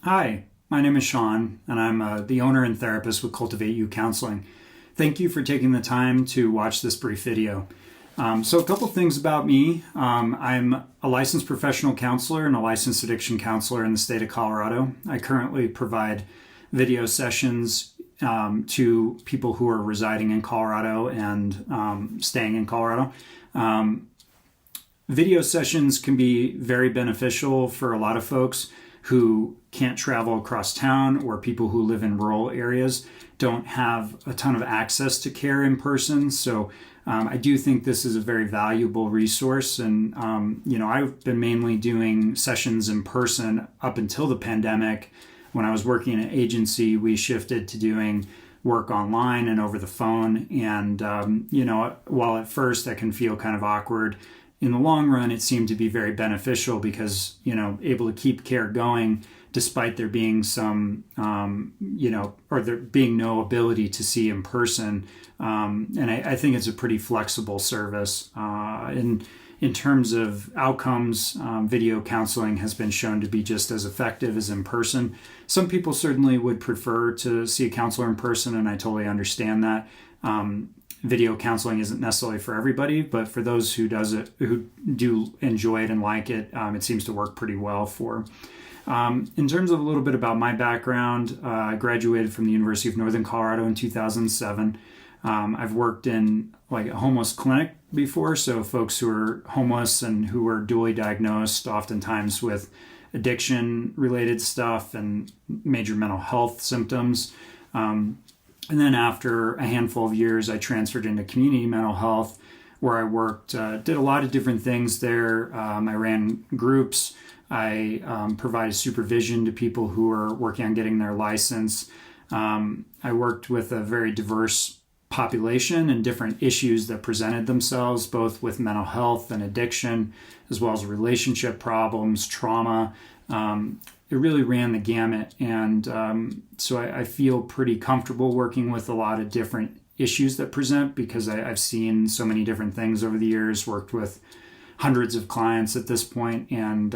Hi, my name is Sean, and I'm the owner and therapist with Cultivate Counseling. Thank you for taking the time to watch this brief video. So a couple things about me. I'm a licensed professional counselor and a licensed addiction counselor in the state of Colorado. I currently provide video sessions to people who are residing in Colorado and staying in Colorado. Video sessions can be very beneficial for a lot of folks who can't travel across town, or people who live in rural areas don't have a ton of access to care in person. So I do think this is a very valuable resource. And, I've been mainly doing sessions in person up until the pandemic. When I was working in an agency, we shifted to doing work online and over the phone. And, while at first that can feel kind of awkward, in the long run, it seemed to be very beneficial because, able to keep care going despite there being some, or there being no ability to see in person. And I think it's a pretty flexible service. In terms of outcomes, video counseling has been shown to be just as effective as in person. Some people certainly would prefer to see a counselor in person, and I totally understand that. Video counseling isn't necessarily for everybody, but for those who do enjoy it and like it, it seems to work pretty well for. In terms of a little bit about my background, I graduated from the University of Northern Colorado in 2007. I've worked in like a homeless clinic before, so folks who are homeless and who are dually diagnosed, oftentimes with addiction-related stuff and major mental health symptoms. And then after a handful of years, I transferred into community mental health, where I worked, did a lot of different things there. I ran groups. I provided supervision to people who are working on getting their license. I worked with a very diverse population and different issues that presented themselves, both with mental health and addiction, as well as relationship problems, trauma. It really ran the gamut. And so I feel pretty comfortable working with a lot of different issues that present because I've seen so many different things over the years, worked with hundreds of clients at this point. And,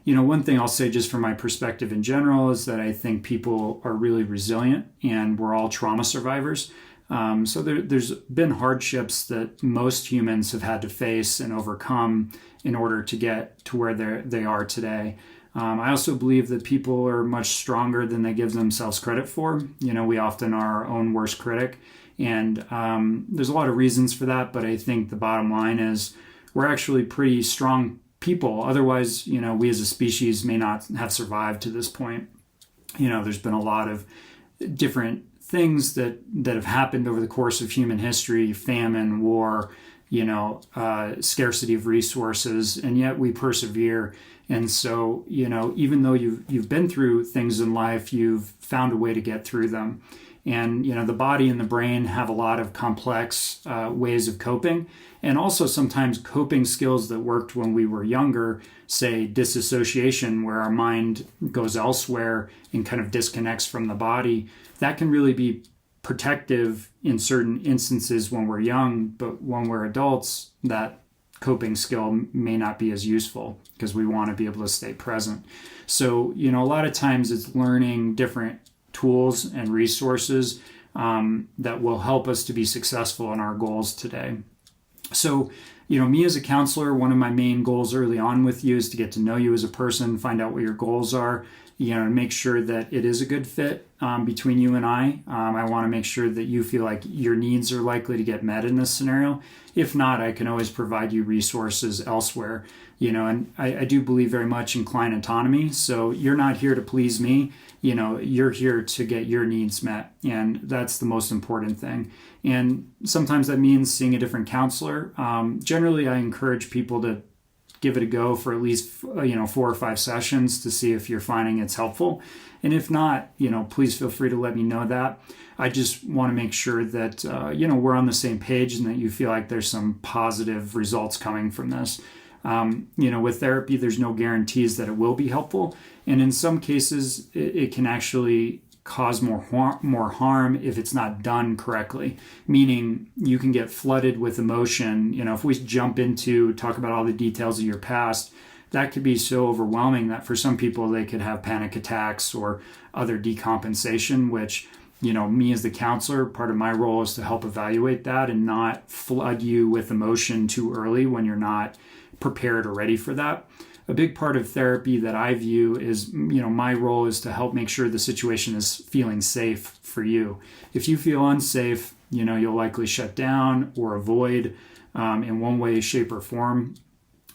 one thing I'll say just from my perspective in general is that I think people are really resilient and we're all trauma survivors. So there's been hardships that most humans have had to face and overcome in order to get to where they are today. I also believe that people are much stronger than they give themselves credit for. We often are our own worst critic. And there's a lot of reasons for that, but I think the bottom line is we're actually pretty strong people. Otherwise, we as a species may not have survived to this point. There's been a lot of different things that have happened over the course of human history: famine, war, scarcity of resources, and yet we persevere. And so, even though you've been through things in life, you've found a way to get through them. And, the body and the brain have a lot of complex ways of coping, and also sometimes coping skills that worked when we were younger, say disassociation, where our mind goes elsewhere and kind of disconnects from the body. That can really be protective in certain instances when we're young, but when we're adults, that coping skill may not be as useful because we want to be able to stay present. So, a lot of times it's learning different tools and resources that will help us to be successful in our goals today. So, me as a counselor, one of my main goals early on with you is to get to know you as a person, find out what your goals are, to make sure that it is a good fit between you and I. I want to make sure that you feel like your needs are likely to get met in this scenario. If not, I can always provide you resources elsewhere. And I do believe very much in client autonomy. So you're not here to please me. You're here to get your needs met. And that's the most important thing. And sometimes that means seeing a different counselor. Generally, I encourage people to give it a go for at least 4 or 5 sessions to see if you're finding it's helpful. And if not, please feel free to let me know that. I just want to make sure that we're on the same page and that you feel like there's some positive results coming from this. With therapy, there's no guarantees that it will be helpful, and in some cases it can actually cause more harm if it's not done correctly. Meaning you can get flooded with emotion. If we jump into talk about all the details of your past, that could be so overwhelming that for some people they could have panic attacks or other decompensation, which, me as the counselor, part of my role is to help evaluate that and not flood you with emotion too early when you're not prepared or ready for that. A big part of therapy that I view is, my role is to help make sure the situation is feeling safe for you. If you feel unsafe, you'll likely shut down or avoid in one way, shape, or form.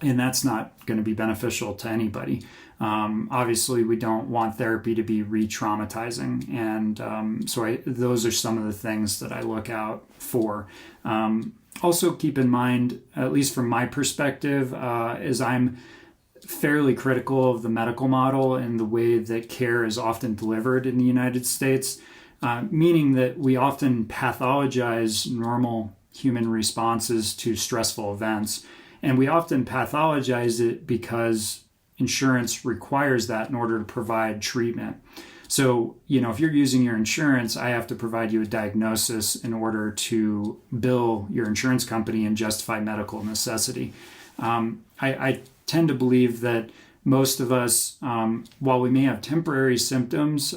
And that's not going to be beneficial to anybody. Obviously, we don't want therapy to be re-traumatizing. And so those are some of the things that I look out for. Also keep in mind, at least from my perspective, is I'm fairly critical of the medical model and the way that care is often delivered in the United States, meaning that we often pathologize normal human responses to stressful events. And we often pathologize it because insurance requires that in order to provide treatment. So, if you're using your insurance, I have to provide you a diagnosis in order to bill your insurance company and justify medical necessity. I tend to believe that most of us, while we may have temporary symptoms,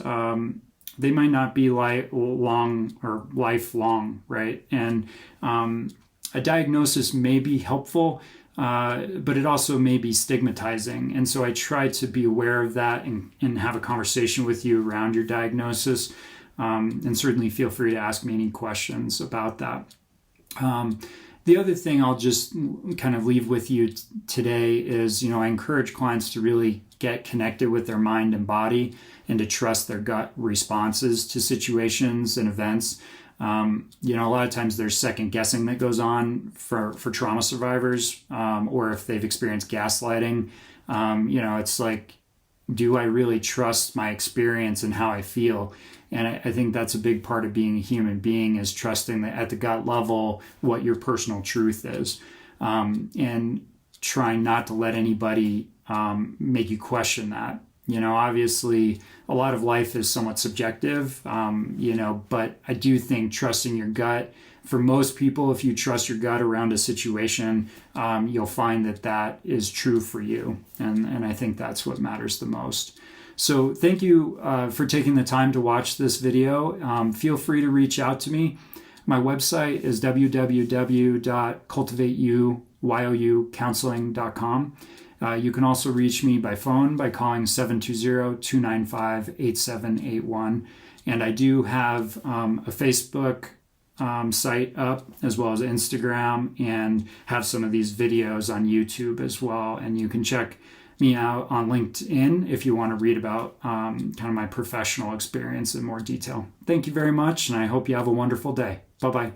they might not be long or lifelong, right? And a diagnosis may be helpful, but it also may be stigmatizing. And so I try to be aware of that and have a conversation with you around your diagnosis. And certainly feel free to ask me any questions about that. The other thing I'll just kind of leave with you today is, I encourage clients to really get connected with their mind and body and to trust their gut responses to situations and events. A lot of times there's second guessing that goes on for trauma survivors, or if they've experienced gaslighting. It's like, do I really trust my experience and how I feel? And I think that's a big part of being a human being, is trusting that at the gut level what your personal truth is, and trying not to let anybody make you question that. Obviously a lot of life is somewhat subjective, but I do think trusting your gut, for most people, if you trust your gut around a situation, you'll find that is true for you. And I think that's what matters the most. So thank you for taking the time to watch this video. Feel free to reach out to me. My website is www.cultivateyoucounseling.com. You can also reach me by phone by calling 720-295-8781. And I do have a Facebook site up, as well as Instagram, and have some of these videos on YouTube as well. And you can check me out on LinkedIn if you want to read about kind of my professional experience in more detail. Thank you very much, and I hope you have a wonderful day. Bye-bye.